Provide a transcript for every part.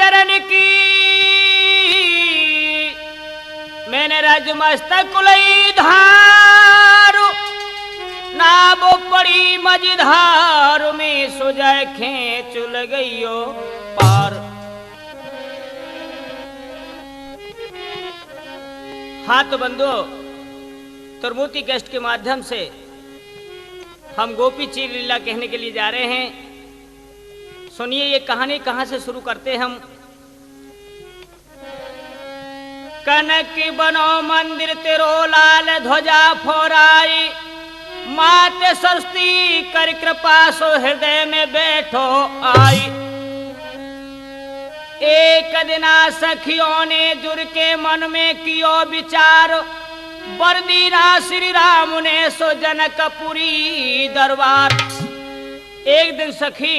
चरण की मैंने रज मस्तक कुलई धारू नाबो पड़ी मझधार में सुजय खेच गईयो पार। हाँ तो बंधु त्रिमूर्ति कष्ट के माध्यम से हम गोपी चीर लीला कहने के लिए जा रहे हैं। सुनिए ये कहानी कहां से शुरू करते हैं हम। कनक बनो मंदिर तेरो लाल ध्वजा फोराई मात सरस्वती कर कृपा सो हृदय में बैठो आई। एक दिना सखियों ने जुर के मन में कियो विचार बरदीना श्री राम ने सो जनकपुरी दरबार। एक दिन सखी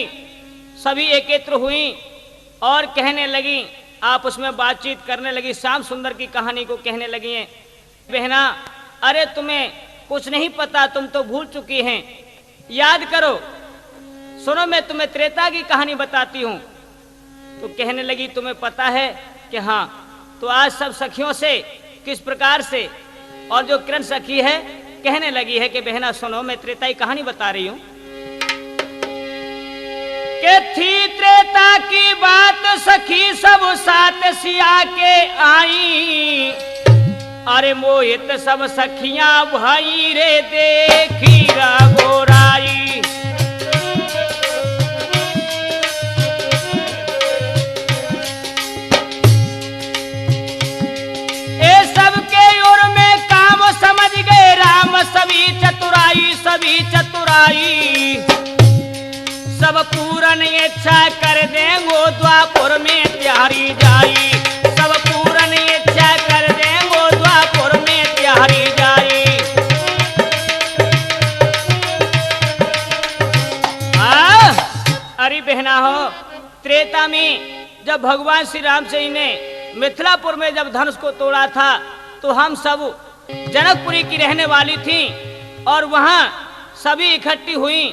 सभी एकत्र हुई और कहने लगी, आपस में बातचीत करने लगी, श्याम सुंदर की कहानी को कहने लगी हैं। बहना अरे तुम्हें कुछ नहीं पता, तुम तो भूल चुकी हैं, याद करो, सुनो मैं तुम्हें त्रेता की कहानी बताती हूं। तो कहने लगी तुम्हें पता है कि हाँ। तो आज सब सखियों से किस प्रकार से, और जो किरण सखी है कहने लगी है कि बहना सुनो मैं त्रेता की कहानी बता रही हूं कि थी त्रेता की बात सखी सब साथ सिया के आई। अरे मोहित सब सखियां भाई रे देखी रघुराई। ए सबके ओर में काम समझ गए राम सभी चतुराई सभी चतुराई। सब पूरन इच्छा कर देंगो द्वापुर में त्यारी जाई। सब पूरन इच्छा कर देंगो द्वापुर में त्यारी जाई। अरे बहना हो, त्रेता में जब भगवान श्री राम से इन्हें मिथिलापुर में जब धनुष को तोड़ा था तो हम सब जनकपुरी की रहने वाली थी और वहां सभी इकट्ठी हुई।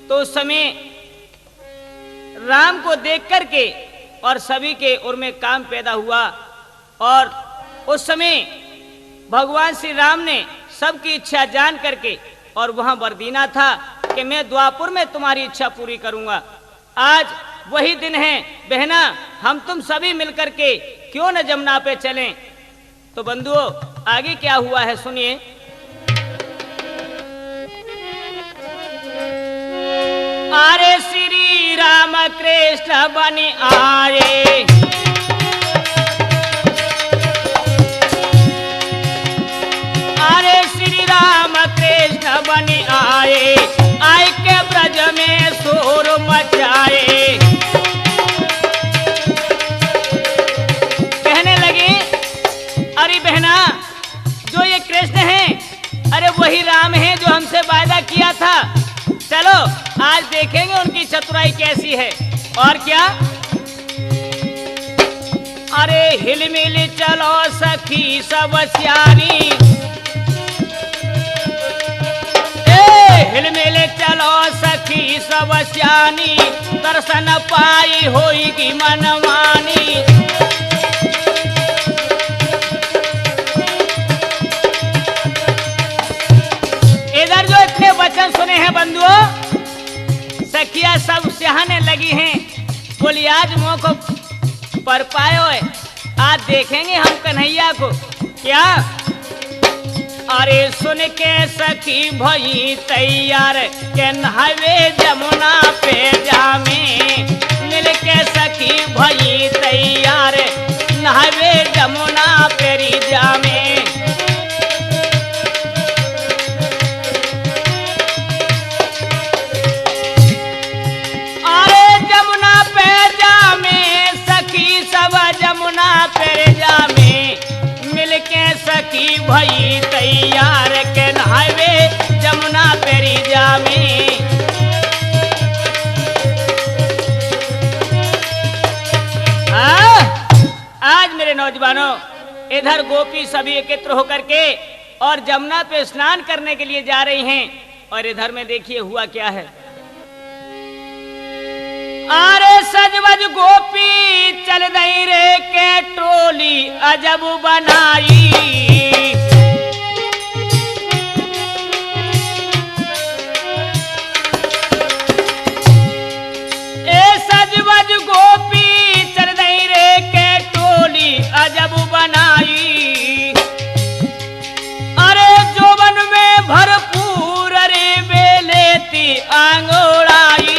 तो उस समय राम को देख करके और सभी के उर में काम पैदा हुआ और उस समय भगवान श्री राम ने सबकी इच्छा जान करके और वहां बरदीना था कि मैं द्वापुर में तुम्हारी इच्छा पूरी करूंगा। आज वही दिन है बहना, हम तुम सभी मिलकर के क्यों न जमुना पे चलें। तो बंधुओं आगे क्या हुआ है सुनिए। अरे श्री राम कृष्ण बनि आए। अरे श्री राम कृष्ण बनि आए। आए के ब्रज में शोर मचाए। कहने लगे अरे बहना जो ये कृष्ण हैं अरे वही राम हैं जो हमसे वादा किया था। चलो आज देखेंगे उनकी चतुराई कैसी है। और क्या, अरे हिलमिल चलो सखी सब सियानी। हिलमिल चलो सखी सब सियानी। दर्शन पाई होगी मनमानी। इधर जो इतने वचन सुने हैं बंधुओं, सखिया सब सिहाने लगी हैं। बोली आज मुँह को पर पायो है, आज देखेंगे हम कन्हैया को। क्या, अरे सुन के सखी भई तैयार के नहावे जमुना पे जामे। मिल के सखी भई तैयार नहावे जमुना पे जामे। सखी भई तैयार के नहावे जमुना पेरी जामी। आज मेरे नौजवानों इधर गोपी सभी एकत्र होकर के और जमुना पे स्नान करने के लिए जा रही हैं और इधर में देखिए हुआ क्या है। आरे सजवज गोपी चल दई रे के टोली अजब बनाई। ए सजवज गोपी चल दई रे के टोली अजब बनाई। अरे जोबन में भरपूर रे बेलेती आंगोड़ाई।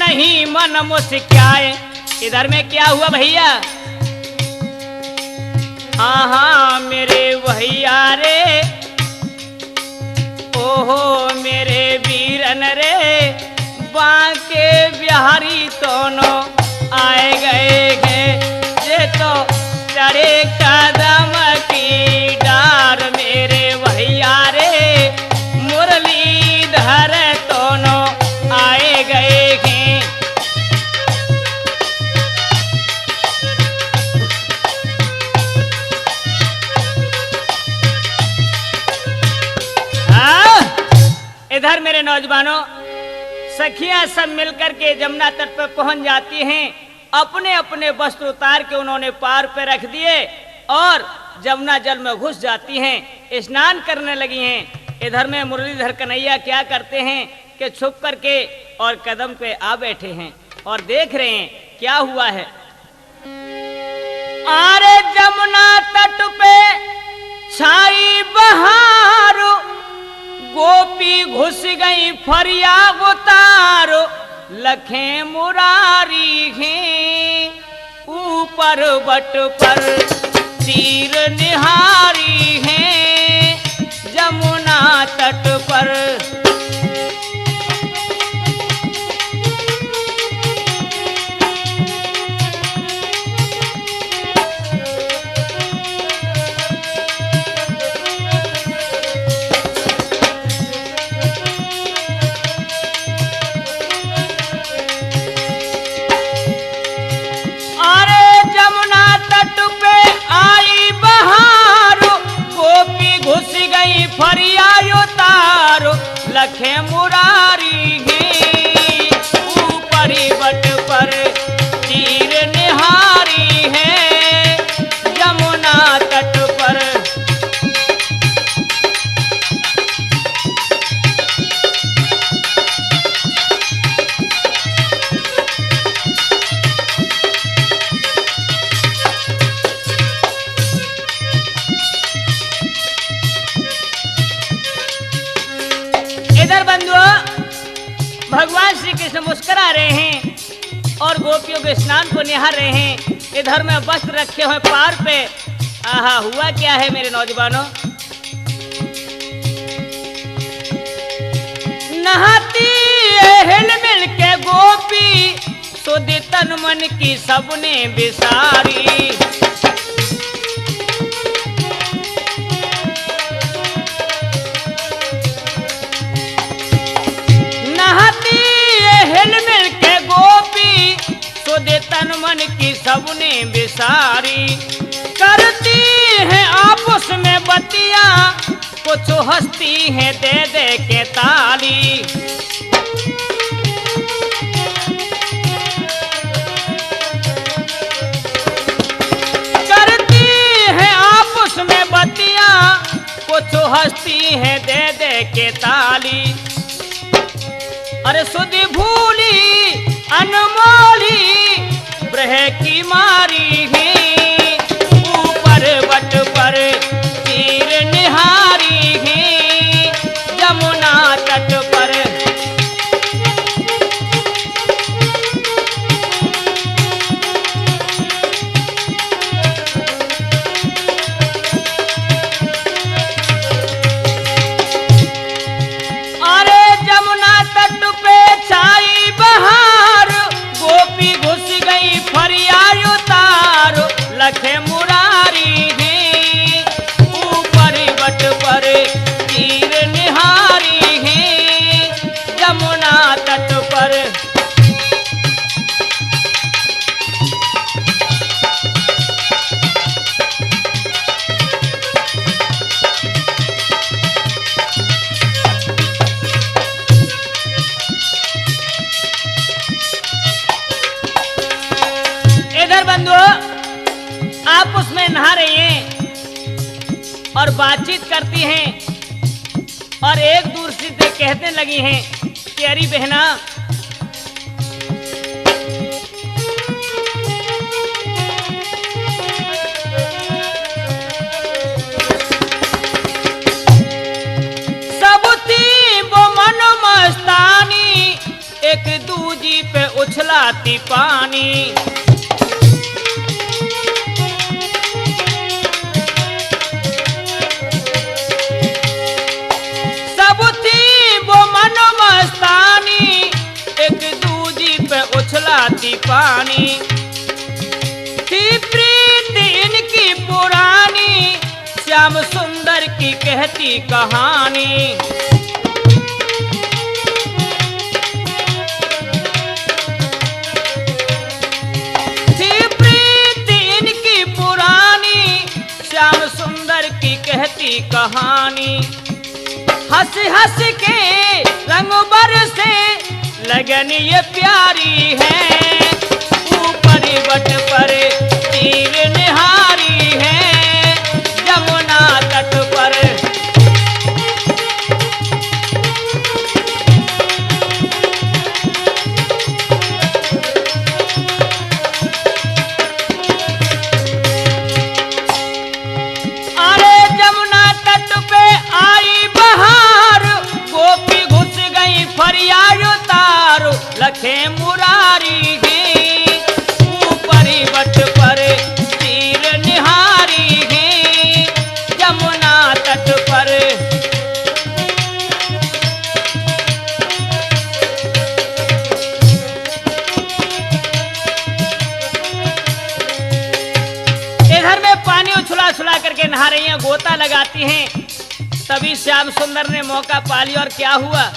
ही मन मुस्काए। इधर में क्या हुआ भैया? हाँ हाँ मेरे भैया रे, ओहो मेरे वीरन रे, बांके बिहारी दोनों आए गए ये तो चढ़े कदम की डार। मेरे भैया रे मुरलीधर दोनों आए गए। इधर मेरे नौजवानों, सखियां सब मिलकर के जमुना तट पर पहुंच जाती हैं। अपने अपने वस्त्र उतार के उन्होंने पार पे रख दिए और जमुना जल में घुस जाती हैं, स्नान करने लगी हैं। इधर में मुरलीधर कन्हैया क्या करते हैं कि छुप करके और कदम पे आ बैठे हैं और देख रहे हैं क्या हुआ है। आरे जमुना तट पे छाई बहार, गोपी घुस गई फरिया उतारो, लखे मुरारी हैं ऊपर बट पर तीर निहारी हैं जमुना तट पर। फरिया तारो लखे मुरारी हैं ऊपरी बट पर तीर निहारी है जमुना तट पर। इधर बंधुओं, भगवान श्री कृष्ण मुस्कुरा रहे हैं और गोपियों के स्नान को निहार रहे हैं। इधर में वस्त्र रखे हुए पार पे। आहा, हुआ क्या है मेरे नौजवानों? नहाती हिल मिल के गोपी, सुध तन मन की सबने बिसारी। तन मन की सबने बिसारी, करती है आपस में बतिया, कुछ हंसती है दे दे के ताली। करती है आपस में बतिया, कुछ हंसती है दे दे के ताली। अरे सुध भूली अनमोली ब्रह की मारी है ऊपर बट पर तीर निहारी है जमुना तट पर। अरे जमुना तट पे छाई बहार, गोपी घुस गई फरिया उतारो, तट पर। इधर बंधुओं आप उसमें नहा रही हैं और बातचीत करती हैं और एक दूसरे से कहने लगी हैं कि अरे बहना, सब थी वो मन मस्तानी, एक दूजी पे उछलाती पानी। उछलाती पानी थी प्रीत इनकी पुरानी, श्याम सुंदर की कहती कहानी। थी प्रीत इनकी पुरानी, श्याम सुंदर की कहती कहानी। हंस हंस के रंग बरसे लगन ये प्यारी है, ऊपर बट पर तीर निहारी है, जमुना तट पर। अरे जमुना तट पे आई बहार, गोपी घुस गई फरियाद तारो, लखे मुरारी है, ऊपरी बट पर तीर निहारी है, जमुना तट पर। इधर में पानी उछला उछला करके नहा रही हैं, गोता लगाती हैं। तभी श्याम सुंदर ने मौका पा लिया और क्या हुआ,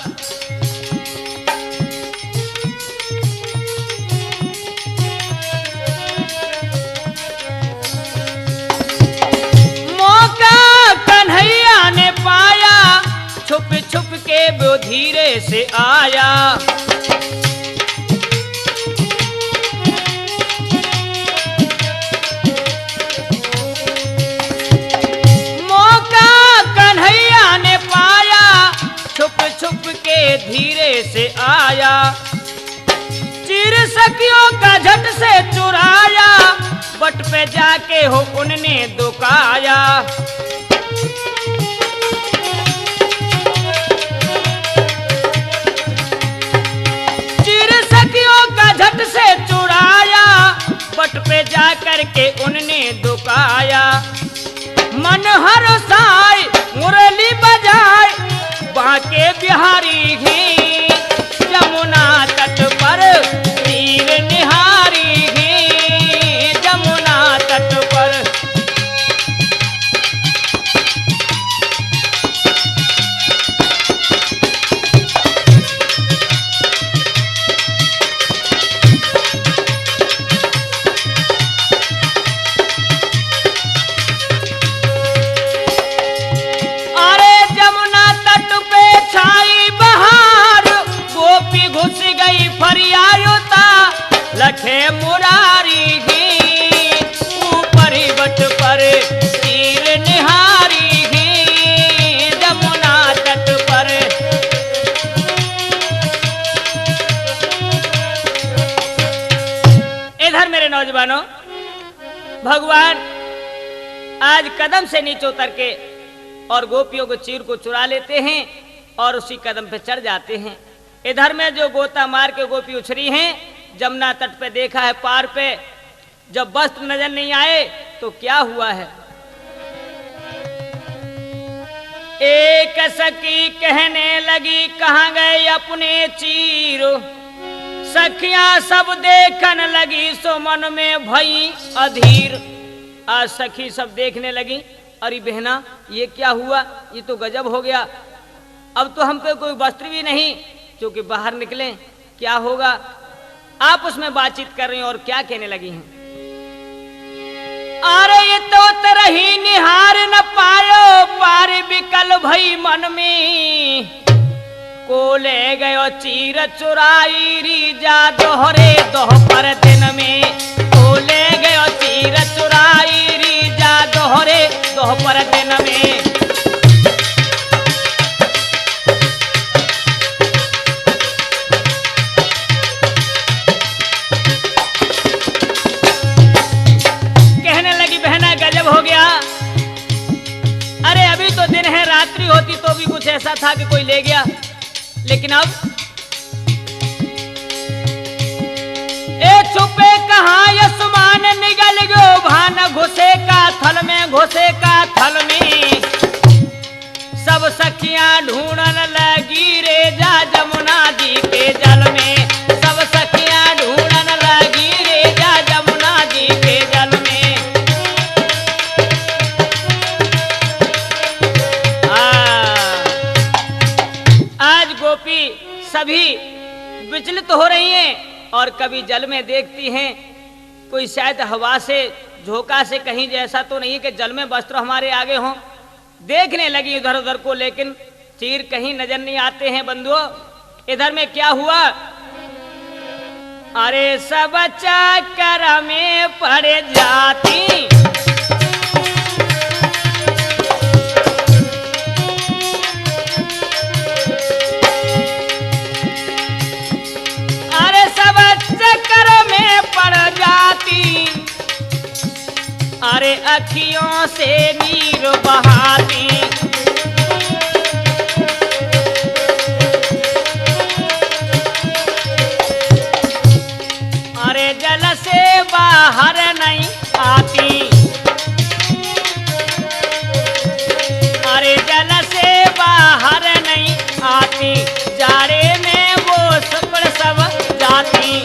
कन्हैया ने पाया, छुप छुप के वो धीरे से आया। मौका कन्हैया ने पाया, छुप छुप के धीरे से आया। चिर सखियों का झट से चुराया, बट पे जाके हो उनने दुकाया। चिर सखियों का झट से चुराया, बट पे जा करके उनने दुकाया। मन हर साय मुरली बजाए, बाके बिहारी ही, जमुना तट पर तीर निहारी ही, जमुना तट पर। अरे जमुना तट पे छाई बहार, गोपी घुस गई फरियायोता, लखे मुरारी ही, ऊपरी बट पर तीर निहारी ही, जमुना तट पर। इधर मेरे नौजवानों, भगवान आज कदम से नीचे उतर के और गोपियों को चीर को चुरा लेते हैं और उसी कदम पे चढ़ जाते हैं। इधर में जो गोता मार के गोपी उछरी हैं, जमुना तट पे देखा है पार पे, जब वस्त्र नजर नहीं आए तो क्या हुआ है। एक सखी कहने लगी, कहाँ गए अपने चीर, सखियां सब देखन लगी, सो मन में भई अधीर। आज सखी सब देखने लगी, अरे बहना ये क्या हुआ, ये तो गजब हो गया, अब तो हम पे कोई वस्त्र भी नहीं, क्योंकि बाहर निकले क्या होगा। आपस में बातचीत कर रही हैं और क्या कहने लगी हैं। अरे ये तो तरही निहार न पायो पार विकल भई मन में, को ले गयो चीर चुराई रीजा दोहरे दोहपर दिन में, को ले गयो चीर चुराई रीजा दोहरे दोहपर दिन में। कहने लगी बहना गजब हो गया। अरे अभी तो दिन है, रात्रि होती तो भी कुछ ऐसा था कि कोई ले गया, लेकिन अब ए छुपे कहाँ यशमान निगल गो भान घुसे का थल में, घुसे का थल में। सब सखियां ढूंढन लगी रे जा जमुना जी के जल में, सब सखियां ढूंढन लगी रे जा जमुना जी के जल में। आज गोपी सभी विचलित हो रही हैं और कभी जल में देखती हैं कोई शायद हवा से झोंका से कहीं जैसा तो नहीं कि जल में वस्त्र हमारे आगे हों। देखने लगी इधर उधर को, लेकिन चीर कहीं नजर नहीं आते हैं बंधुओं। इधर में क्या हुआ। अरे सब चक्कर में पड़ जाती, पड़ जाती, अरे अखियों से नीर बहाती। अरे जल से बाहर नहीं आती, अरे जल से बाहर नहीं आती, जाड़े में वो सब जाती।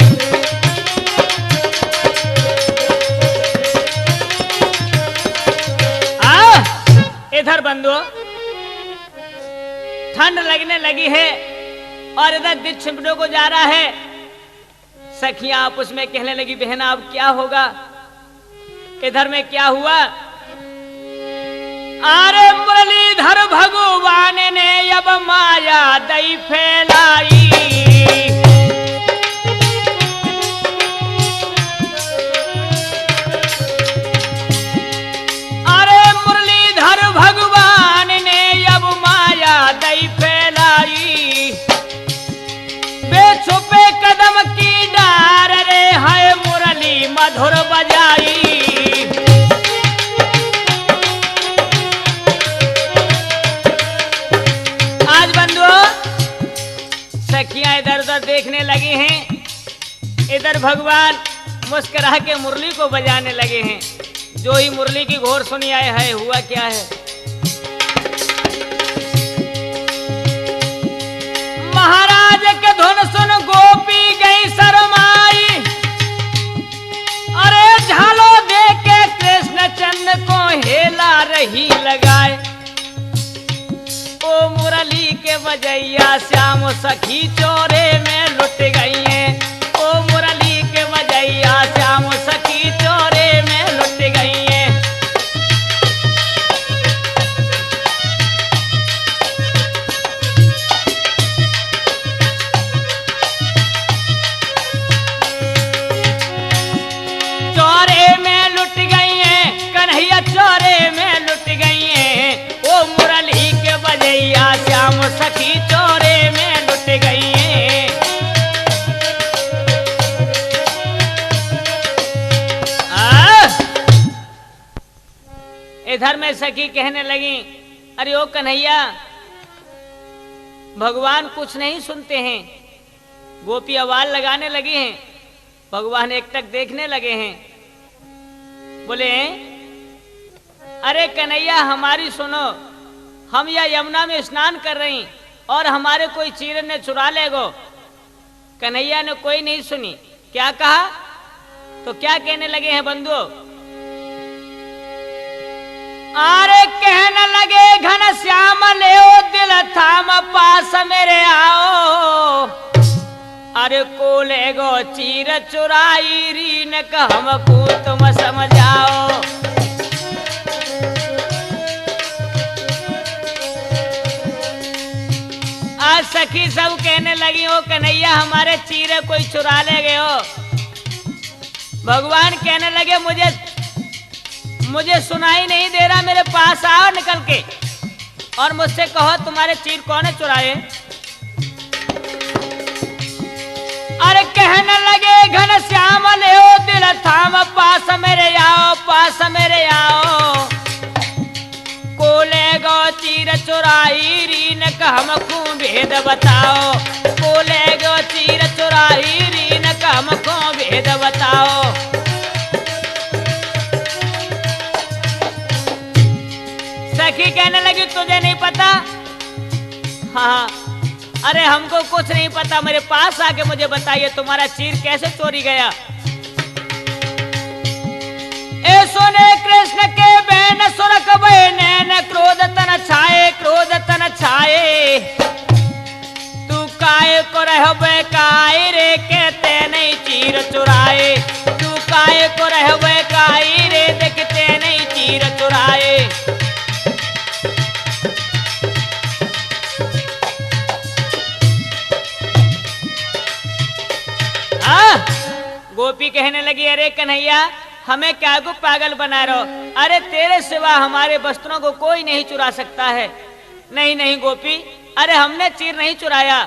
इधर बंधुओं ठंड लगने लगी है और इधर दिन छिपने को जा रहा है। सखियां आपस में कहने लगी बहना अब क्या होगा। इधर में क्या हुआ। अरे मुरलीधर भगवान ने अब माया दई फैलाई, भगवान ने अब माया दई फैलाई। बेछुपे कदम की डार रे है मुरली मधुर बजाई। आज बंधुओं सखियां इधर उधर देखने लगी हैं। इधर भगवान मुस्कुरा के मुरली को बजाने लगे हैं। जो ही मुरली की घोर सुनी आए है हुआ क्या है। महाराज के धुन सुन गोपी गई शरमाई, अरे झालो दे के कृष्ण चंद्र को हेला रही लगाए। ओ मुरली के बजैया श्याम सखी चोरे में लुट गई हैं। ओ मुरली के बजैया श्याम सखी चोरे में लुट गई हैं। चोरे में लुट गई हैं, कन्हैया चोरे में लुट गई हैं। ओ मुरली के बजैया श्याम सखी चोरे में लुट गई हैं। इधर में सखी कहने लगी अरे ओ कन्हैया भगवान कुछ नहीं सुनते हैं। गोपी आवाज लगाने लगी हैं। भगवान एक टक देखने लगे हैं। बोले अरे कन्हैया हमारी सुनो, हम या यमुना में स्नान कर रही और हमारे कोई चीर ने चुरा ले गो। कन्हैया ने कोई नहीं सुनी। क्या कहा तो क्या कहने लगे हैं बंधुओं। अरे कहने लगे घनश्याम ले दिल थाम पास मेरे आओ, अरे को ले गो चीर चुराई रीन का हमको तुम समझाओ। आज सखी सब कहने लगी हो कन्हैया हमारे चीरे कोई चुरा ले गए हो। भगवान कहने लगे मुझे सुनाई नहीं दे रहा, मेरे पास आओ निकल के और मुझसे कहो तुम्हारे चीर कौन चुराए। अरे कहने लगे घनश्याम ले दिल थाम पास मेरे आओ, पास मेरे आओ, को ले गो चीर चुराई रीन का हमको भेद बताओ, को ले गो चीर चुराई रीन का हमको भेद बताओ। सखी कहने लगी तुझे नहीं पता? हाँ, अरे हमको कुछ नहीं पता, मेरे पास आके मुझे बताइए तुम्हारा चीर कैसे चोरी गया। ए सुने कृष्ण के बहन सुरख बहन क्रोध तन छाए, क्रोध तन छाए, तू काय को रहबे काय रे कहते नहीं चीर चुराए, तू काय को रहबे काय रे देखते नहीं चीर चुराए। गोपी कहने लगी अरे कन्हैया हमें क्या को पागल बना रहो, अरे तेरे सिवा हमारे वस्त्रों को कोई नहीं चुरा सकता है। नहीं नहीं गोपी, अरे हमने चीर नहीं चुराया।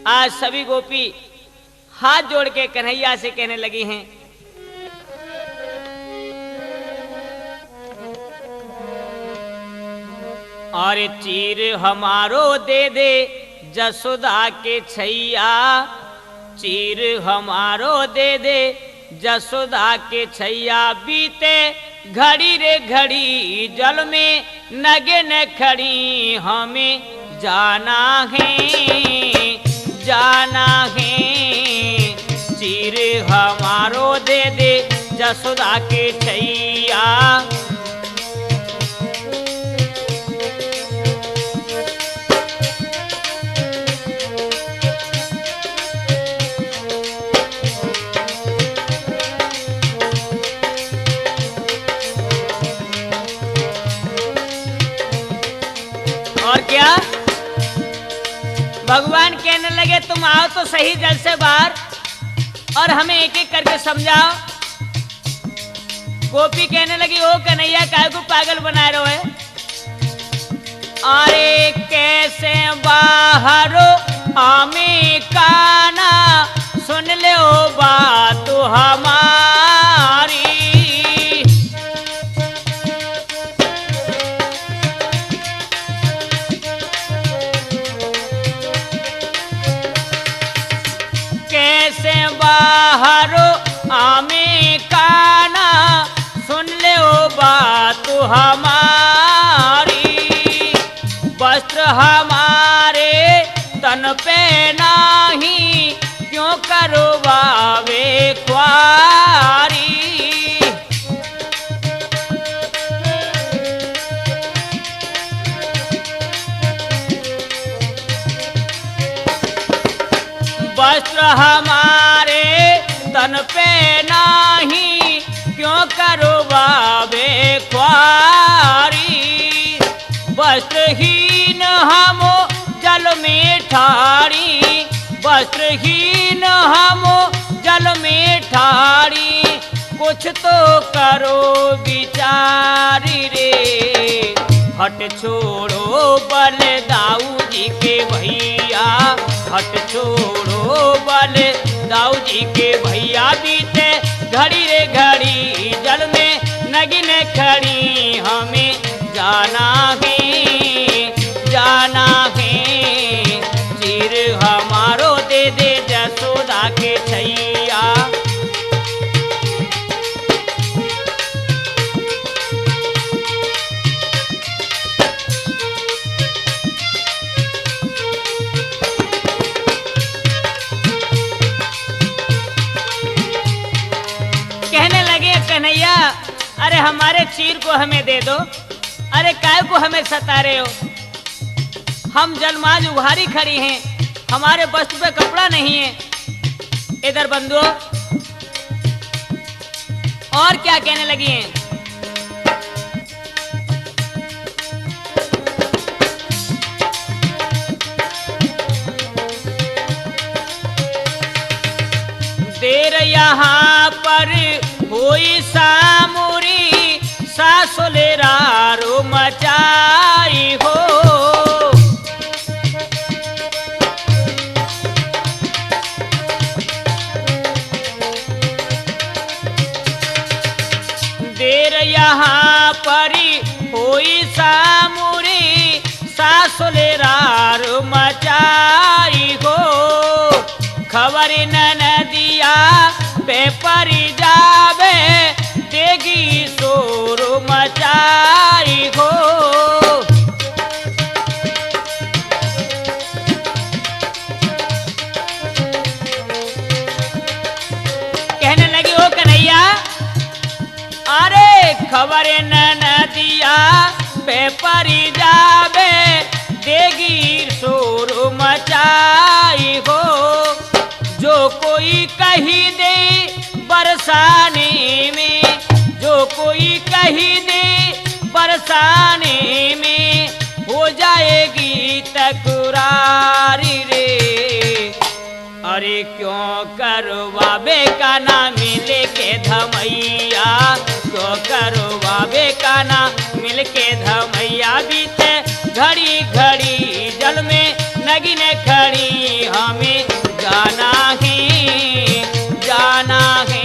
आज सभी गोपी हाथ जोड़ के कन्हैया से कहने लगी हैं अरे चीर हमारो दे दे जसोदा के छैया, चीर हमारो दे दे जसोदा के छैया, बीते घड़ी रे घड़ी जल में नगे न खड़ी, हमें जाना है जाना है, चीर हमारो दे दे जसोदा के छैया। और क्या भगवान कहने लगे तुम आओ तो सही जल से बाहर और हमें एक एक करके समझाओ। गोपी कहने लगी ओ कन्हैया काय को पागल बना रहे हो? अरे कैसे बाहर आमे काना सुन ले ओ बात हमारी, कैसे बाहर आमे काना सुन ले ओ बात हमारी, वस्त्र हमारे तन पे नाही क्यों करो बावे ख्वारी। वस्त्र हमारे तन पे नाही क्यों करो बावे ख्वारी, वस्त्रहीन हम जल में ठाड़ी, वस्त्रहीन हम जल में ठाड़ी, कुछ तो करो विचारी रे, हट छोड़ो बल दाऊ जी के भैया, हट छोड़ो बल दाऊ जी के भैया, बीते घड़ी रे घड़ी जल में नगिन खड़ी, हमें जाना है जाना है, चीर हमारो दे दे जसोदा के छैया। कहने लगे कन्हैया अरे हमारे चीर को हमें दे दो। अरे काय को हमें सता रहे हो? हम जलमाज उभारी खड़ी हैं, हमारे वस्त्र पे कपड़ा नहीं है। इधर बंधुओं और क्या कहने लगी हैं? देर यहाँ पर हुई सामुरी सासुलेरारो मचाई हो। देर यहाँ पर हुई सामुरी सासुलेरारो मचाई हो। खबर नदिया पेपर जावे देगी शोर मचाई हो। कहने लगी ओ कन्हैया, अरे खबर नदिया पेपर जावे देगी शोर मचाई हो। जो कोई कही दे बरसाने में, जो कोई कही दे बरसाने में हो जाएगी तकरारी रे। अरे क्यों करवावे का ना मिले के धमैया, क्यों करवावे का ना मिल के धमैया। बीते घड़ी घड़ी जल में नगिन खड़ी हमें जाना है, जाना है।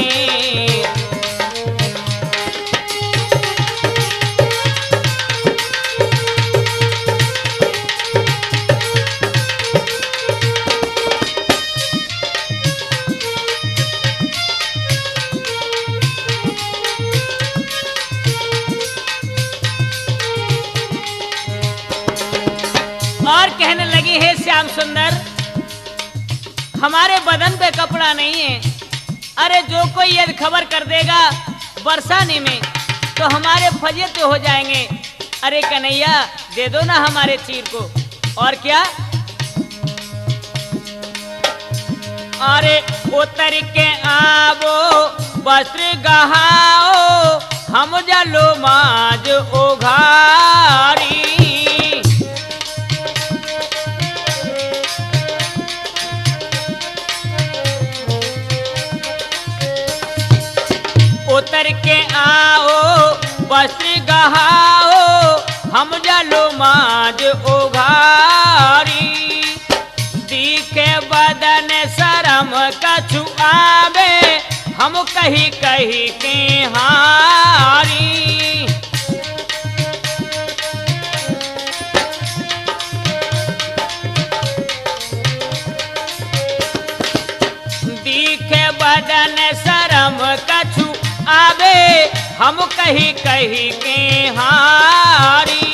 और कहने लगी है श्याम सुंदर, हमारे बदन पे कपड़ा नहीं है। अरे जो कोई यदि खबर कर देगा बरसाने में तो हमारे फजियत हो जाएंगे। अरे कन्हैया दे दो ना हमारे चीर को। और क्या? अरे उतर के आवो वस्त्र गहाओ हम जलो माज उघारी। उतर के आओ वस्त्र गहाओ हम जलो माज उघारी। दिखे बदन शरम कछु आवे हम कही कही के हारी। दिखे बदन शरम कछु आवे हम कही कही के हारी।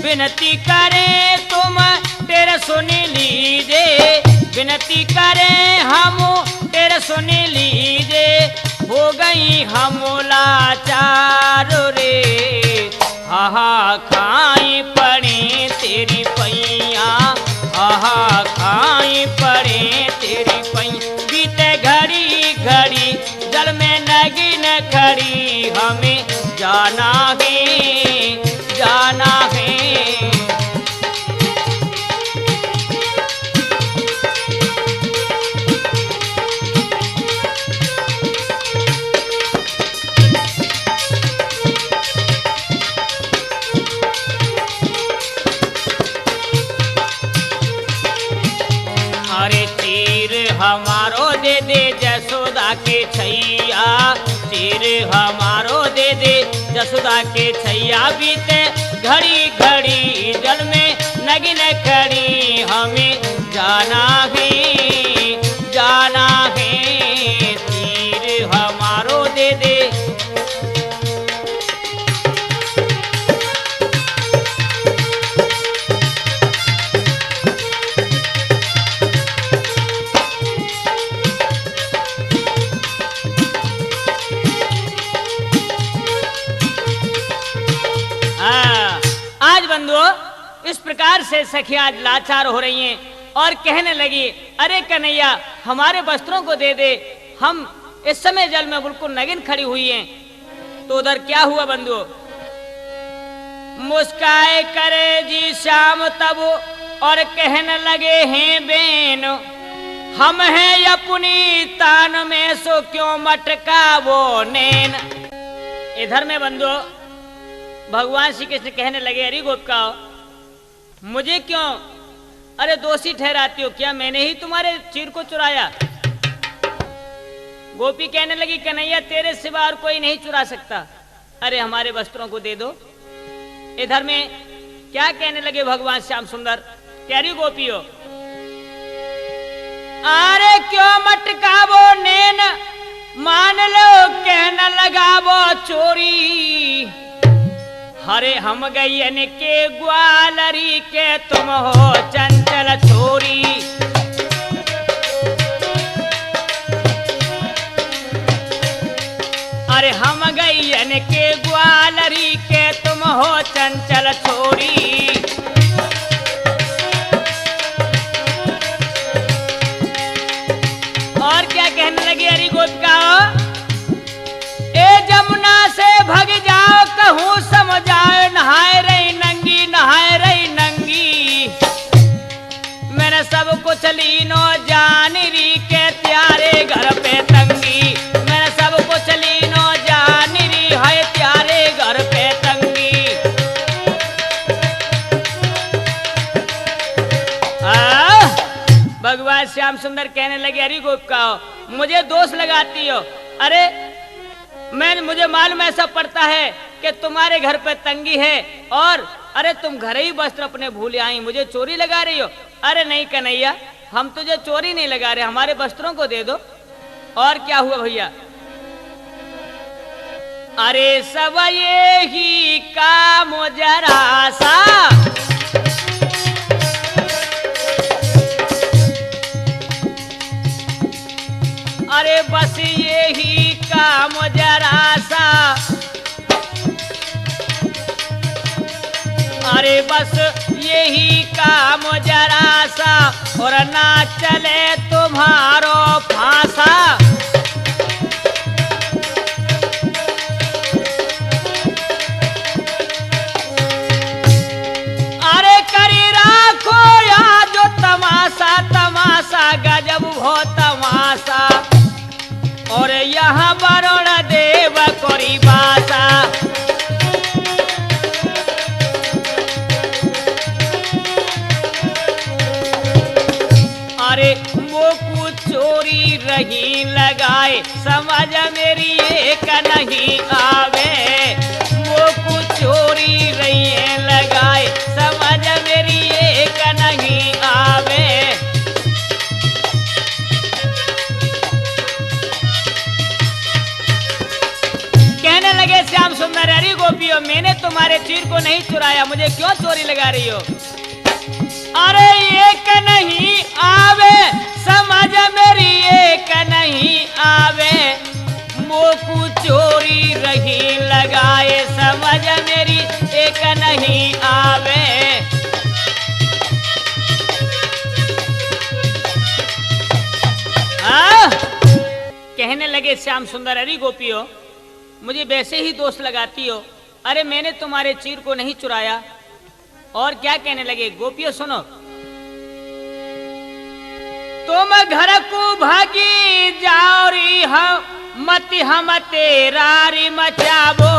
विनती करें तुम तेरे सुन लीजे, विनती करें हम तेरे सुन लीजे। हो गई हम लाचार रे, हाहा खाई पड़े तेरी पैया, हाहा खाई पड़े तेरी पैया। बीते घड़ी घड़ी जल में नगिन खड़ी हमें जाना है, जाना है। अरे तीर हमारो दे दे जसोदा के छैया, तीर हमारो दे दे जसोदा के छैया। बीते घड़ी घड़ी जल में नगिन खड़ी हमें जाना है, जाना है। तीर हमारो दे दे। से सखियां लाचार हो रही हैं और कहने लगी, अरे कन्हैया हमारे वस्त्रों को दे दे, हम इस समय जल में बिल्कुल नगिन खड़ी हुई हैं। तो उधर क्या हुआ बंधु, मुस्काए करे जी श्याम तब और कहने लगे हैं बेन, हम हैं अपनी तान में सो क्यों मटका वो नैन। इधर में बंधु भगवान श्री कृष्ण कहने लगे, अरे गोपिका मुझे क्यों अरे दोषी ठहराती हो, क्या मैंने ही तुम्हारे चीर को चुराया। गोपी कहने लगी, कन्हैया तेरे सिवा और कोई नहीं चुरा सकता, अरे हमारे वस्त्रों को दे दो। इधर में क्या कहने लगे भगवान श्याम सुंदर, प्यारी गोपी हो, अरे क्यों मटकावो नैन, मान लो कहने लगा वो चोरी, हरे हम गैयन के ग्वालरी के तुम हो चंचल छोरी। अरे हम गैयन के ग्वालरी के तुम हो चंचल छोरी। और क्या कहने लगी अरे गोपिका, ए जमुना से भग जाओ कहूँ समझाओ, नहाए रही नंगी नहाए रही नंगी, मैंने सब कुछ लीनो जान री के त्यारे घर पे तंगी, मैंने सब कुछ लीनो जान री है त्यारे घर पे तंगी। भगवान श्याम सुंदर कहने लगे, अरे गोपिका मुझे दोष लगाती हो, अरे मुझे मालूम ऐसा पड़ता है कि तुम्हारे घर पे तंगी है और अरे तुम घर ही वस्त्र अपने भूले आई, मुझे चोरी लगा रही हो। अरे नहीं कन्हैया हम तुझे चोरी नहीं लगा रहे, हमारे वस्त्रों को दे दो। और क्या हुआ भैया, अरे सब ये ही काम जरा सा, अरे बस ये ही काम जरा सा, अरे बस यही काम जरा सा, और ना चले तुम्हारो फांसा। अरे करी राखो या जो तमाशा तमाशा गजब हो तमाशा, और यहाँ वरुण देव कोरी बासा। अरे वो कुछ चोरी रही लगाए, समझ मेरी एक नहीं आवे, वो कुछ चोरी रही लगाए, समझ मेरी एक नहीं आवे। कहने लगे श्याम सुंदर, अरे गोपियों मैंने तुम्हारे चीर को नहीं चुराया, मुझे क्यों चोरी लगा रही हो। अरे एक नहीं आवे समझ मेरी एक नहीं आवे, मोकू चोरी रही लगाए, समझ मेरी एक नहीं आवे। कहने लगे श्याम सुंदर, अरे गोपियों मुझे वैसे ही दोष लगाती हो, अरे मैंने तुम्हारे चीर को नहीं चुराया। और क्या कहने लगे, गोपियों सुनो, तुम घर को भागी जाओ री हम मति हम तेरा री मचाबो,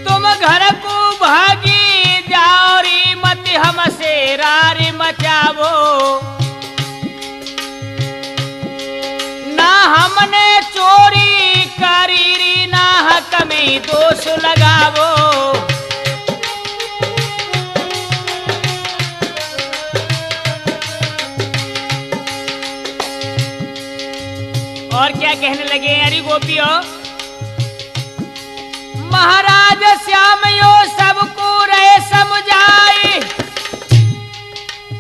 तुम घर को भागी जाओ री मति हम से रारी मचाबो, ना हमने चोरी करी री ना हक में दोष लगावो। और क्या कहने लगे, अरे गोपियों महाराज श्याम यो सबको रहे समझाए,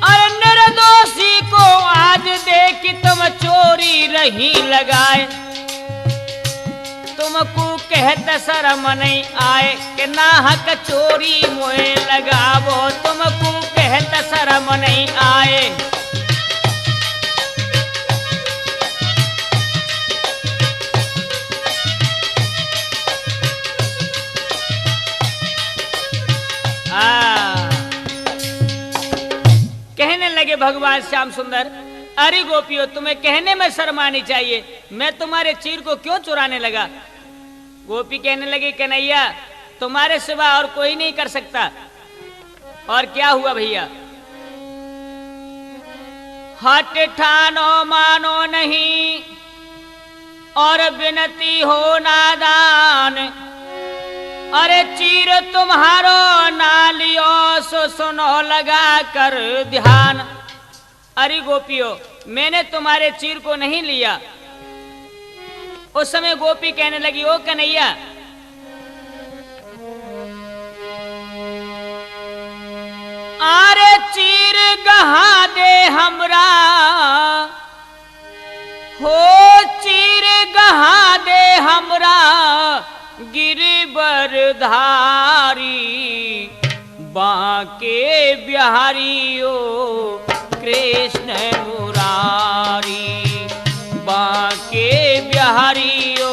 और निर्दोषी को आज देख तुम चोरी रही लगाए। कहत शर्म नहीं आए कि नाहक चोरी मोए लगावो तुमको कहत शर्म नहीं आए। कहने लगे भगवान श्याम सुंदर, अरे गोपियों तुम्हें कहने में शर्म आनी चाहिए, मैं तुम्हारे चीर को क्यों चुराने लगा। गोपी कहने लगी कन्हैया तुम्हारे सिवा और कोई नहीं कर सकता। और क्या हुआ भैया, हट ठानो मानो नहीं और विनती हो नादान, अरे चीर तुम्हारो ना लियो सो सुनो लगा कर ध्यान। अरे गोपियों मैंने तुम्हारे चीर को नहीं लिया। उस समय गोपी कहने लगी ओ कन्हैया अरे चीर गहा दे हमरा, हो चीर गहा दे हमरा गिरिवर धारी, बांके बिहारियो कृष्ण मुरारी, बांके बिहारियो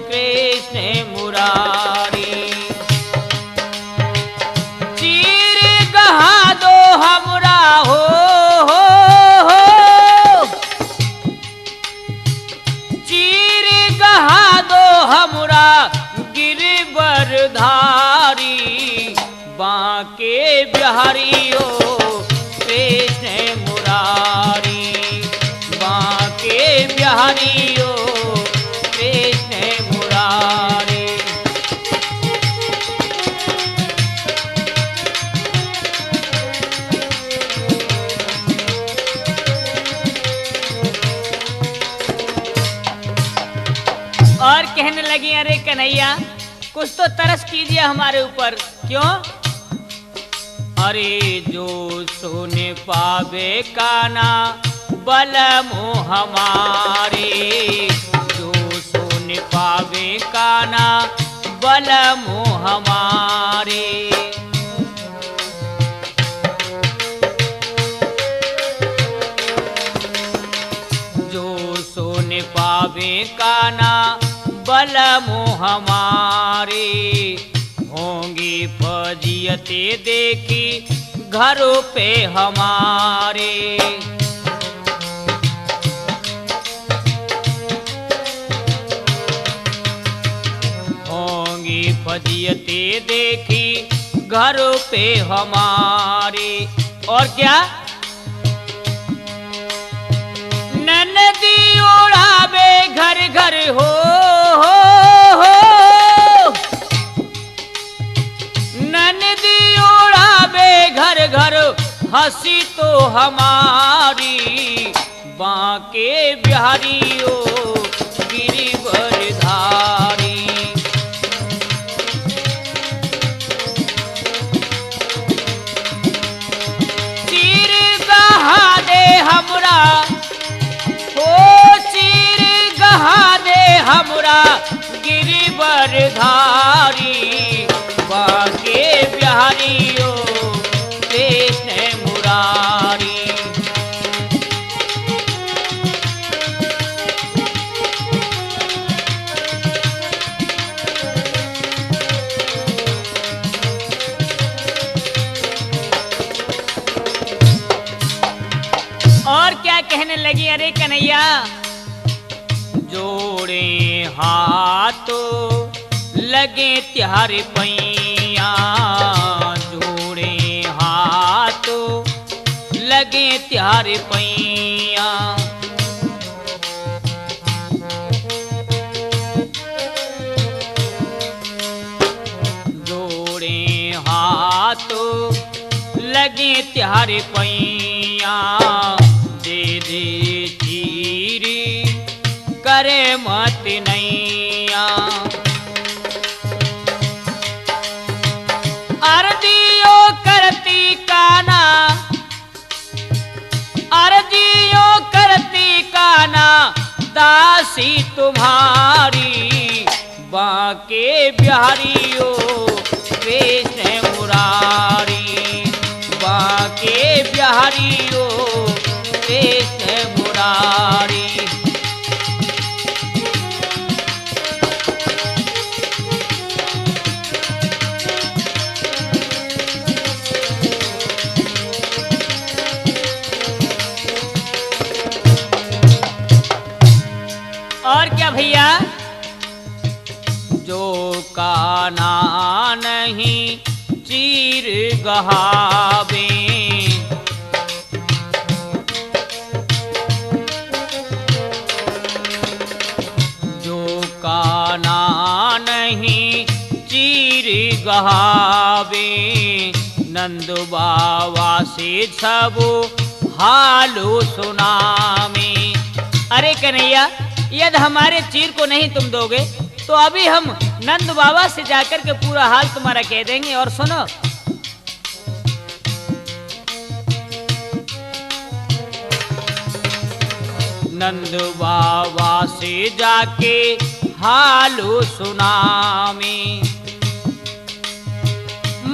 कृष्ण मुरारी। चीर गहा दो हमरा हो, चीर गहा दो हमरा गिरिवर धारी, बांके बिहारियो कृष्ण मुरारी, बांके बिहारियो कृष्ण मुरारी। और कहने लगी अरे कन्हैया कुछ तो तरस कीजिए हमारे ऊपर। क्यों? अरे जो सोने पावे काना बल मोह हमारे, जो सोने पावे काना बल मोह हमारे। जो सोने पावे काना बल मोह हमारे, होंगी फजियते देखी घरों पे हमारे। होंगी फजियते देखी घरों पे हमारे। और क्या ननदी उड़ावे घर घर हो, ननदी उड़ावे घर घर हंसी तो हमारी, बांके बिहारियो गिरिवर धारी। चीर गहा दे हमरा, हो चीर गहा दे हमरा गिरिवर धारी, बांके बिहारियो कृष्ण मुरारी। और क्या कहने लगी अरे कन्हैया जोड़े हाथों लगे त्यारे पैया, जोड़े हाथों लगे त्यारे पैया। जोड़े हाथों लगे त्यारे पैया, दे दे चीरी करे मत नैया। अर्जियो करती काना, अर्जियो करती काना दासी तुम्हारी, बांके बिहारियो कृष्ण मुरारी, बांके बिहारियो कृष्ण मुरारी। और क्या भैया, जो काना नहीं चीर गहावे, जो काना नहीं चीर गहावे, नंद बाबा से सब हालो सुनावे। अरे कन्हैया, यदि हमारे चीर को नहीं तुम दोगे तो अभी हम नंद बाबा से जाकर के पूरा हाल तुम्हारा कह देंगे। और सुनो, नंद बाबा से जाके हालो सुनामी,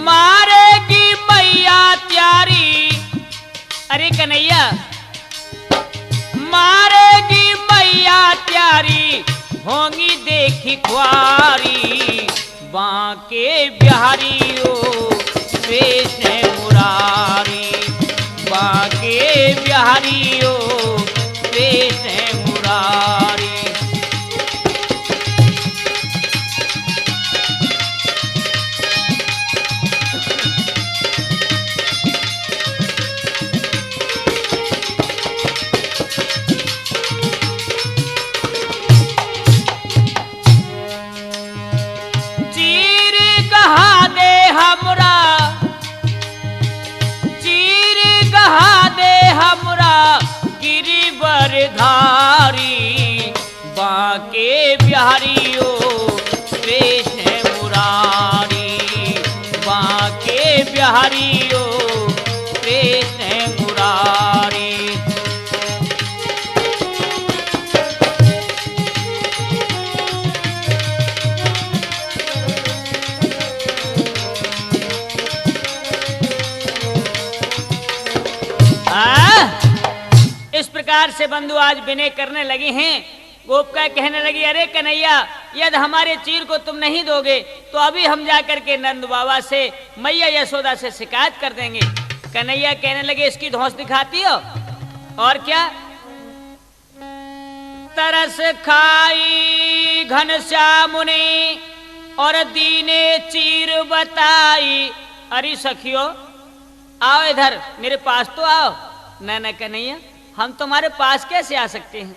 मारेगी मैया त्यारी। अरे कन्हैया, मारेगी मैया त्यारी, होंगी देखी ख्वारी, बांके बिहारियो कृष्ण मुरारी, बांके बिहारियो कृष्ण मुरारी। धारी, बांके बिहारियो कृष्ण मुरारी, बांके बिहारियो कृष्ण मुरारी। इस प्रकार से बंधु आज विनय करने लगे हैं। गोपिका कहने लगी, अरे कन्हैया, यदि हमारे चीर को तुम नहीं दोगे तो अभी हम जाकर के नंद बाबा से, मैया यशोदा से शिकायत कर देंगे। कन्हैया कहने लगे, इसकी धौंस दिखाती हो? और क्या? तरस खाई घनश्याम ने और दीने चीर बताई। अरे सखियो, आओ इधर, मेरे पास तो आओ। ना कन्हैया, हम तुम्हारे पास कैसे आ सकते हैं?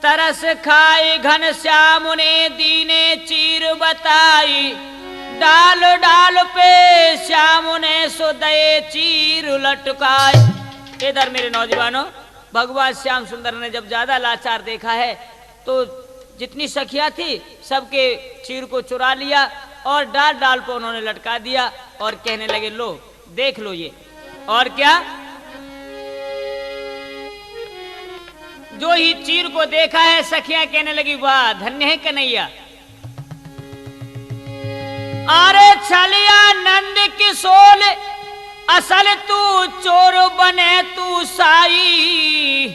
तरस खाए घनश्याम ने दीने चीर बताई, डाल डाल पे श्याम ने सोदे चीर लटकाए। इधर मेरे नौजवानों, भगवान श्याम सुंदर ने जब ज्यादा लाचार देखा है तो जितनी सखियां थी सबके चीर को चुरा लिया और डाल डाल पर उन्होंने लटका दिया और कहने लगे, लो देख लो ये। और क्या? जो ही चीर को देखा है सखियां कहने लगी, वाह धन्य है कन्हैया। अरे छलिया नंद किशोर, असल तू चोर बने तू साई।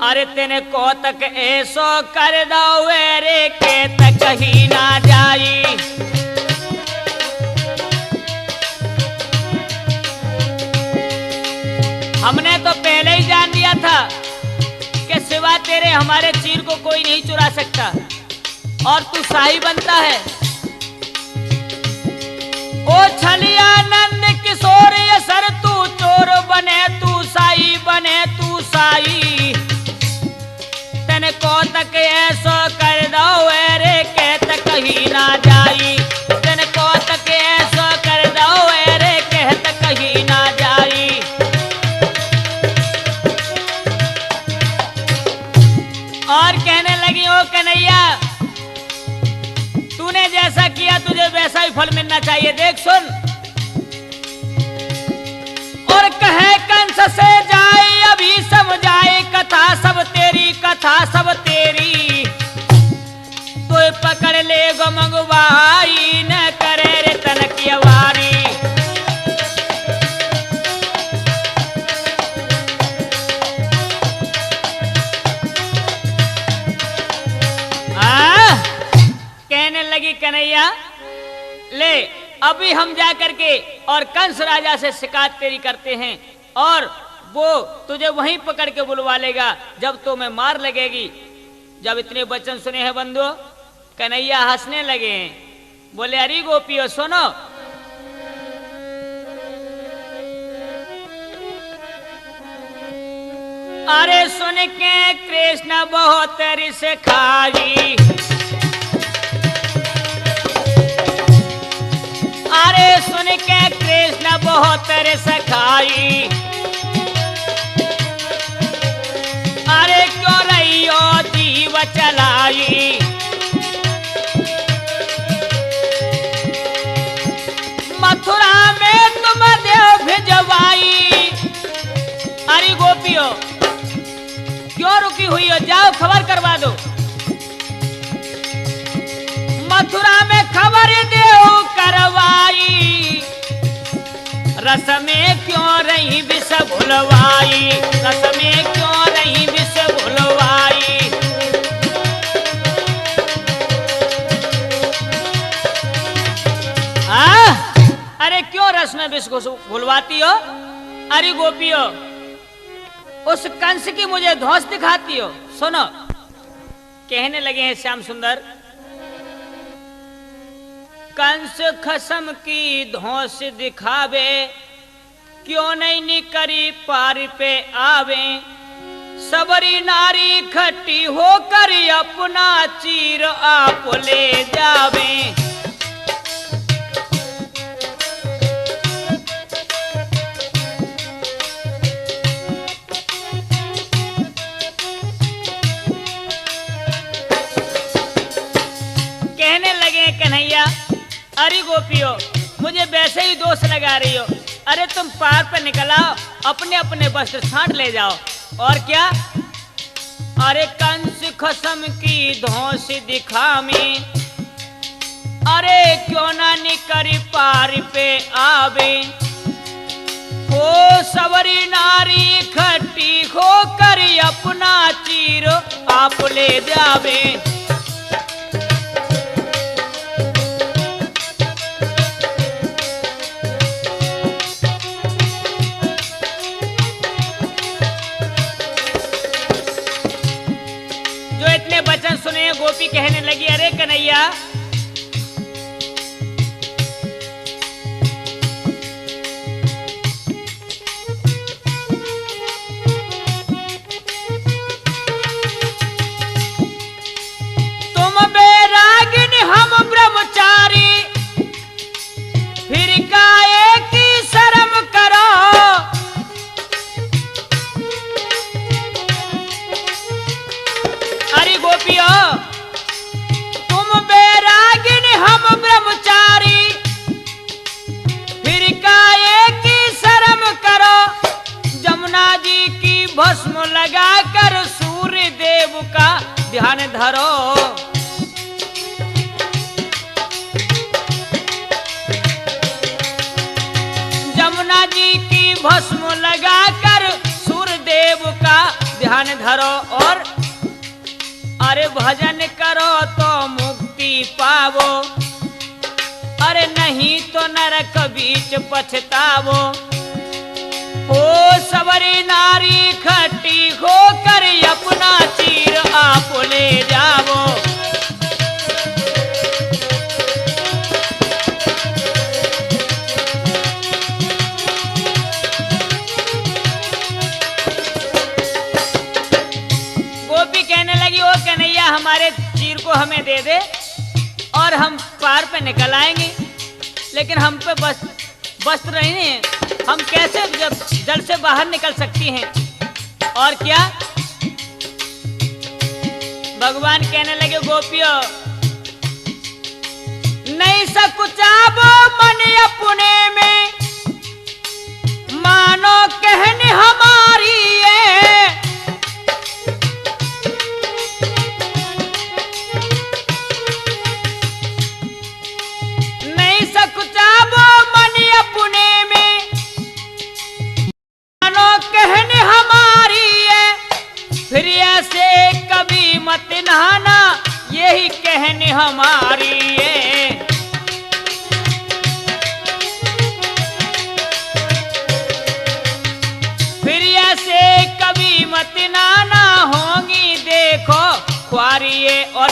अरे तेने कौतक ऐसो कर दो रे के तक ही ना जाई। हमने तो पहले ही जान लिया था कि सिवा तेरे हमारे चीर को कोई नहीं चुरा सकता और तू शाही बनता है। ओ छलिया नंद किशोर सर, तू चोर बने तू शाही, बने तू शाही। तन को तक ऐसो कर दो रे के तक ही ना जाई। तन को तक ऐसो कर दो रे के तक ही ना जाई। और कहने लगी, ओ कन्हैया, तूने जैसा किया तुझे वैसा ही फल मिलना चाहिए। देख सुन, और कहे कंस से जाए अभी समझाए, कथा सब तेरी, कथा सब तेरी। कोई पकड़ ले गो मंगवाई न करे रे तन की वारी। कहने लगी कन्हैया ले अभी हम जा करके और कंस राजा से शिकायत तेरी करते हैं और वो तुझे वहीं पकड़ के बुलवा लेगा जब तो मैं मार लगेगी। जब इतने वचन सुने हैं बंधु कन्हैया हंसने लगे हैं, बोले अरे गोपियों सुनो, अरे सुन के कृष्ण बहुत रिस खाई, अरे सुन के कृष्ण बहुत रिस खाई, अरे क्यों रही हो जीव चलाई, मथुरा में तुम देव भिजवाई। अरे गोपियों क्यों रुकी हुई हो, जाओ खबर करवा दो। मथुरा में खबर देव करवाई, रस में क्यों रही विष भुलवाई, रस में क्यों रही विष भुलवाई। अरे क्यों रस में विष भुलवाती हो। अरे गोपियों उस कंस की मुझे धौंस दिखाती हो। सुनो कहने लगे हैं श्याम सुंदर, कंस खसम की धौंस दिखावे, क्यों नहीं निकरी पार पे आवे, सबरी नारी खट्टी होकर अपना चीर आप ले जावे। कहने लगे कन्हैया अरे गोपियों मुझे वैसे ही दोष लगा रही हो, अरे तुम पार पे निकल आओ, अपने अपने वस्त्र छांट ले जाओ। और क्या, अरे कंस खसम की धौंस दिखामी, अरे क्यों ना निकरी पार पे आवे, ओ सवरी नारी खट्टी होकर अपना चीर आप ले जावे। वचन सुने गोपी कहने लगी अरे कन्हैया तुम बैरागिनी हम ब्रह्मचारी, फिर काहे की शर्म करो, गोपियों तुम बैरागिनी हम ब्रह्मचारी, फिर काहे की शर्म करो, जमुना जी की भस्म लगाकर सूर्य देव का ध्यान धरो। जमुना जी की भस्म लगाकर सूर्य देव का ध्यान धरो और अरे भजन करो तो मुक्ति पावो, अरे नहीं तो नरक बीच पछतावो। ओ सवरी नारी खट्टी होकर अपना चीर आप ले जावो। गोपी कहने लगी ओ कन्हैया हमारे चीर को हमें दे दे और हम पार पे निकल आएंगे, लेकिन हम पे वस्त्र नहीं है, हम कैसे जब जल से बाहर निकल सकती हैं। और क्या भगवान कहने लगे गोपियों नहीं सकुचाबो मन अपने में, मानो कहने हमारी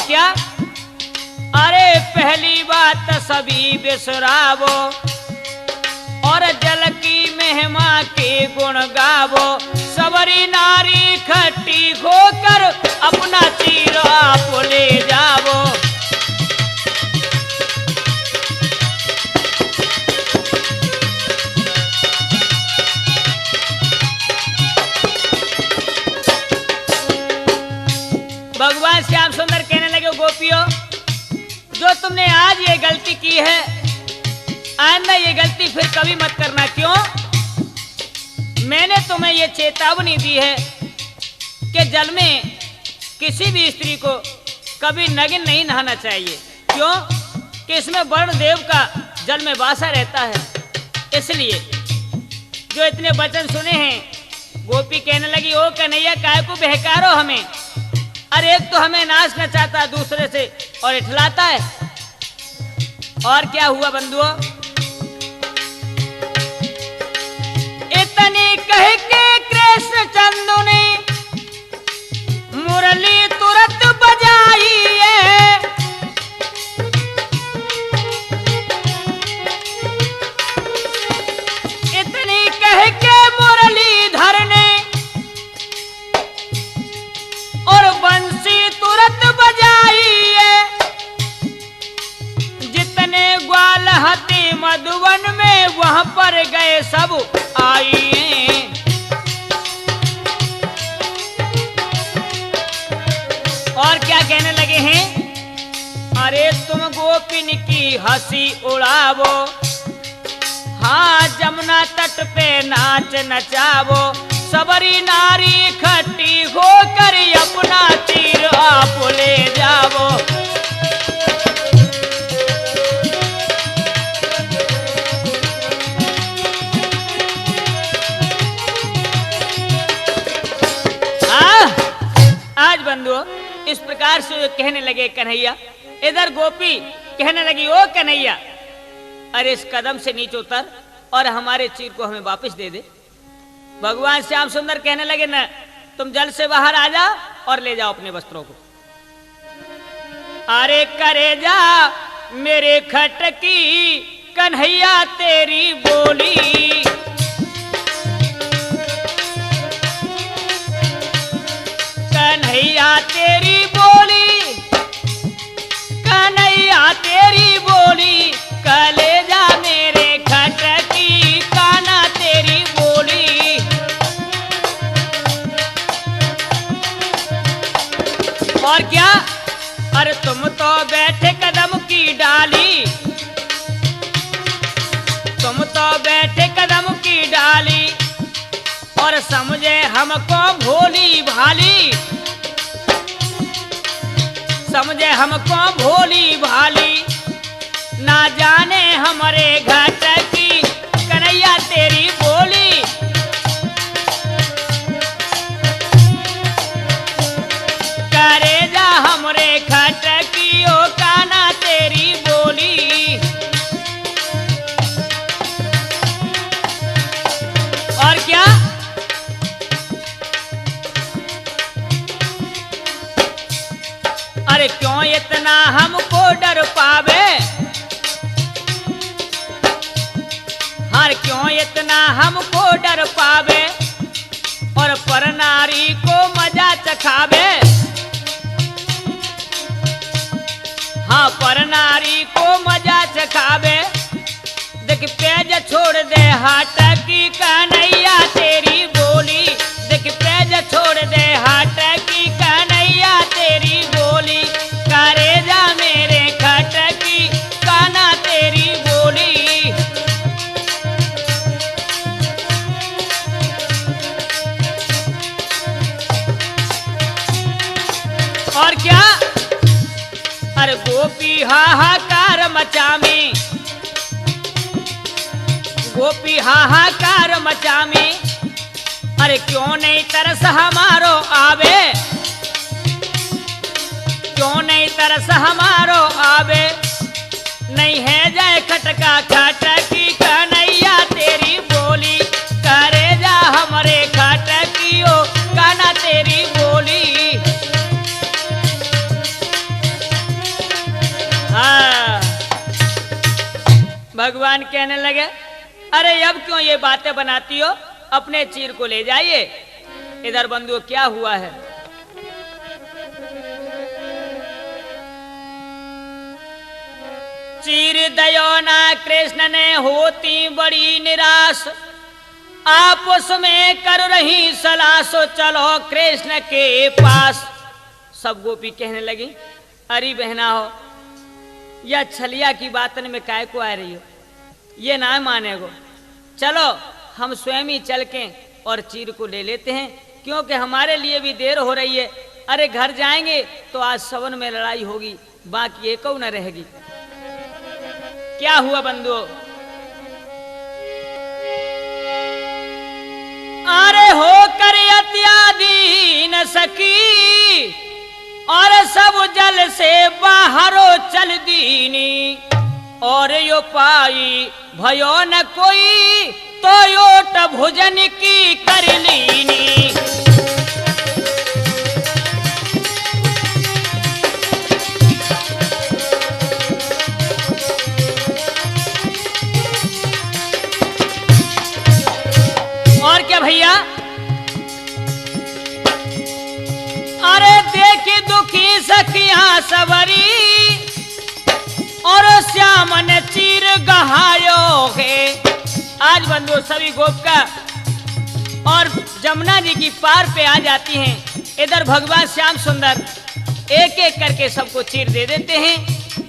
क्या? अरे पहली बात सभी बिसरावो और जल की महिमा के गुण गावो। सबरी नारी खट्टी होकर अपना चीर आप ले जावो। भगवान श्याम सुंदर कहने लगे, गोपियों जो तुमने आज ये गलती की है, आइंदा ये गलती फिर कभी मत करना। क्यों? मैंने तुम्हें ये चेतावनी दी है कि जल में किसी भी स्त्री को कभी नग्न नहीं नहाना चाहिए। क्यों? कि इसमें वरुण देव का जल में वासा रहता है। इसलिए जो इतने वचन सुने हैं, गोपी कहने लगी, ओ कन्हैया काहे को बहकारो हमें? अरे एक तो हमें नाश न चाहता, दूसरे से और इठलाता है। और क्या हुआ बंधुओं? इतनी कह के कृष्ण चंदू ने मुरली तुरंत बजाई है। इतनी कह के मुरली धरने और बंसी तुरंत बजाई है। जितने ग्वाल हते मधुवन में वहां पर गए सब आइए। और क्या कहने लगे हैं? अरे तुम गोपिन की हंसी उड़ावो, हाँ जमुना तट पे नाच नचावो। सबरी नारी खट्टी होकर अपना तीर आप ले जावो। आज बंधुओं इस प्रकार से कहने लगे कन्हैया। इधर गोपी कहने लगी, ओ कन्हैया अरे इस कदम से नीचे उतर और हमारे चीर को हमें वापस दे दे। भगवान श्याम सुंदर कहने लगे, न तुम जल से बाहर आ जाओ और ले जाओ अपने वस्त्रों को। अरे करे जा मेरे खटकी कन्हैया तेरी बोली। कन्हैया तेरी बोली, कन्हैया तेरी बोली, कलेजा मेरे खटकी काना तेरी बोली। और क्या? अरे तुम तो बैठे कदम की डाली, तुम तो बैठे कदम की डाली और समझे हमको भोली भाली। समझे हमको भोली भाली, ना जाने हमारे घाट की कन्हैया तेरी बोली। करे जा हमरे घाट की ओ काना तेरी बोली। और क्या? अरे क्यों इतना हमको डर पावे? हर क्यों इतना हमको डर पावे और पर नारी को मजा चखावे। हाँ पर नारी को मजा चखावे। देख पेज छोड़ दे हाट की कन्हैया तेरी बोली। देख पेज छोड़ दे हाट की कन्हैया तेरी बोली। करे जा मेरे खट की काना तेरी बोली। और क्या? अरे गोपी हाहाकार मचामी, गोपी हाहाकार मचामी। अरे क्यों नहीं तरस हमारो आवे? क्यों नहीं तरस हमारो आवे? नहीं है जय खटका खट की कन्हैया तेरी बोली। करे जा हमरे खट की ओ काना तेरी बोली। भगवान कहने लगे, अरे अब क्यों ये बातें बनाती हो, अपने चीर को ले जाइए। इधर बंधुओं क्या हुआ है, चीर दयो ना कृष्ण ने होती बड़ी निराश, आपस में कर रही सलाह, सो चलो कृष्ण के पास। सब गोपी कहने लगी, अरे बहना हो, या छलिया की बातन में काय को आ रही हो, ये ना मानेगो, चलो हम स्वयं ही चल के और चीर को ले लेते हैं, क्योंकि हमारे लिए भी देर हो रही है। अरे घर जाएंगे तो आज सवन में लड़ाई होगी, बाकी एक न रहेगी। क्या हुआ बंधुओं, अरे होकर अत्याधीन सखी और सब जल से बाहरो चल दीनी, और यो पाई भयो न कोई तो योट भोजन की कर लीनी। और क्या भैया, अरे देखी दुखी सखियां सवरी और श्याम ने चीर गहायो है। आज बंधु सभी गोपिका और जमुना जी की पार पे आ जाती हैं। इधर भगवान श्याम सुंदर एक एक करके सबको चीर दे देते हैं,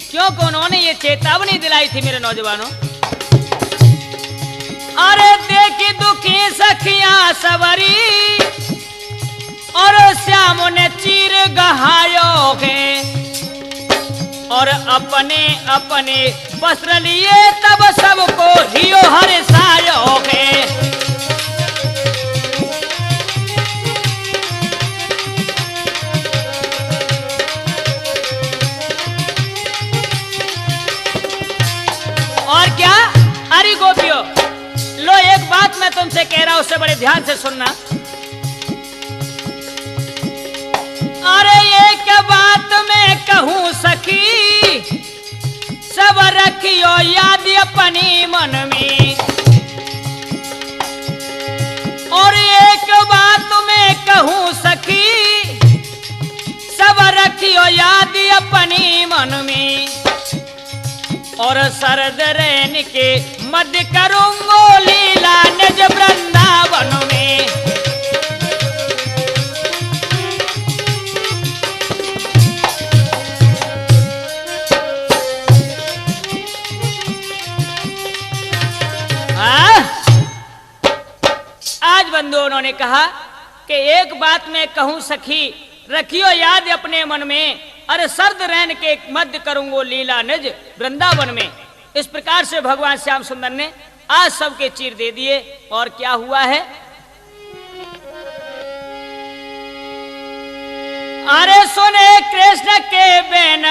क्योंकि उन्होंने ये चेतावनी दिलाई थी मेरे नौजवानों। अरे देखी दुखी सखियां सवरी और श्याम ने चीर गहायो है, और अपने अपने वस्त्र लिए तब सबको हियो हर्षायो है। और क्या, अरे गोपियों लो, एक बात मैं तुमसे कह रहा हूं, उसे बड़े ध्यान से सुनना। अरे एक बात मैं कहूं सखी, सब रखियो याद अपनी मन में, और एक बात मैं कहूं सखी, सब रखियो याद अपनी मन में, और शरद रैन के मध्य करूंगो लीला निज वृंदावन में। आज बंधुओं उन्होंने कहा कि एक बात मैं कहूं सखी, रखियो याद अपने मन में, अरे शरद रैन के मध्य करूंगो लीला निज वृंदावन में। इस प्रकार से भगवान श्याम सुंदर ने आज सबके चीर दे दिए। और क्या हुआ है, अरे सुने कृष्ण के बेन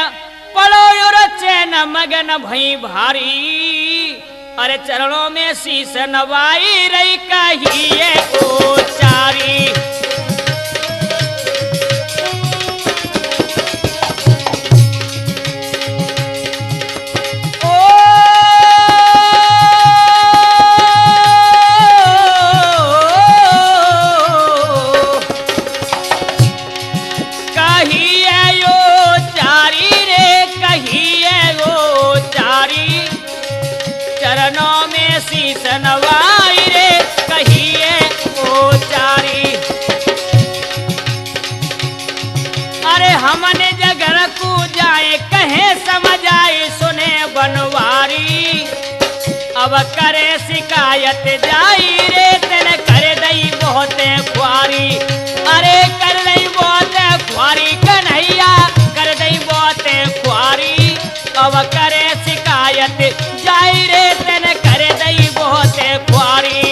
पड़ो चैन मगन भई भारी, अरे चरणों में शीश नवाई रही कहिए ओ चारी। नवाई रे कहिए ओ चारी, अरे हमने जगर को जाए कहे समझ आए सुने बनवारी, अब करे शिकायत जाई रे तेने करे दई बहुत ख्वारी, अरे कर दई बहुत ख्वारी कन्हैया कर दई बहुत ख्वारी, अब करे शिकायत जाई रे तेने करे दई बहुत ख्वारी।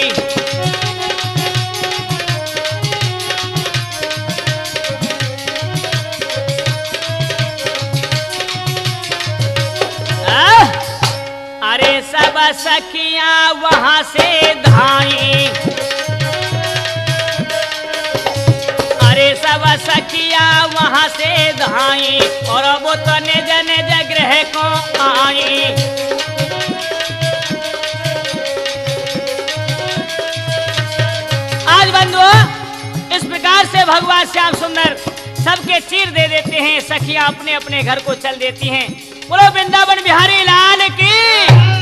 अरे सब सखियां वहां से धाई, अरे सब सखियां वहां से धाई, और वो तो निज निज गृह को आई, भगवान श्याम सुंदर सबके चीर दे देते हैं। सखियां अपने अपने घर को चल देती हैं। बोलो वृंदावन बिहारी लाल की।